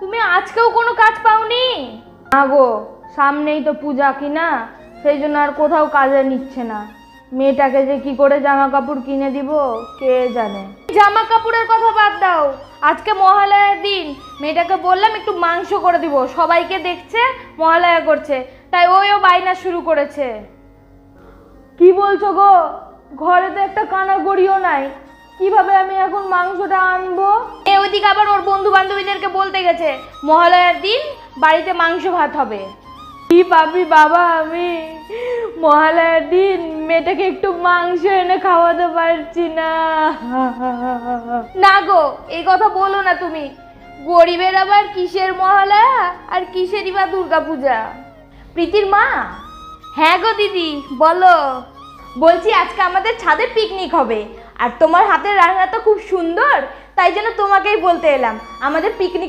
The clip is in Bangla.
তুমি আজকেও কোনো কাজ পাওনি? না গো, সামনেই তো পূজা কিনা, সেই জন্য আর কোথাও কাজে নিচ্ছে না। মেয়েটাকে যে কি করে জামা কাপড় কিনে দিব কে জানে। জামা কাপড়ের কথা বাদ দাও, আজকে মহালয়ার দিন। মেয়েটাকে বললাম একটু মাংস করে দিব, সবাইকে দেখছে মহালয়া করছে, তাই ওইও বায়না শুরু করেছে। কি বলছো গো? ঘরে তো একটা কানা গড়িও নাই, কিভাবে আমি এখন মাংসটা আনবো? ওইদিকে আবার ওর বন্ধু বান্ধবীদেরকে বলতে গেছে মহালয়ার দিন বাড়িতে মাংস ভাত হবে। কি পাবি বাবা, আমি মহালয়ার দিন মেয়েটাকে একটু মাংস এনে খাওয়াতে পারছি না। না গো, এই কথা বলো না তুমি। গরিবের আবার কিসের মহালয়া আর কিসেরই বা দুর্গা পূজা। প্রীতির মা। হ্যাঁ গো দিদি, বলো। বলছি আজকে আমাদের ছাদে পিকনিক হবে, আর তোমার হাতের রান্না তো খুব সুন্দর, তাই জন্য তোমাকেই বলতে এলাম আমাদের পিকনিক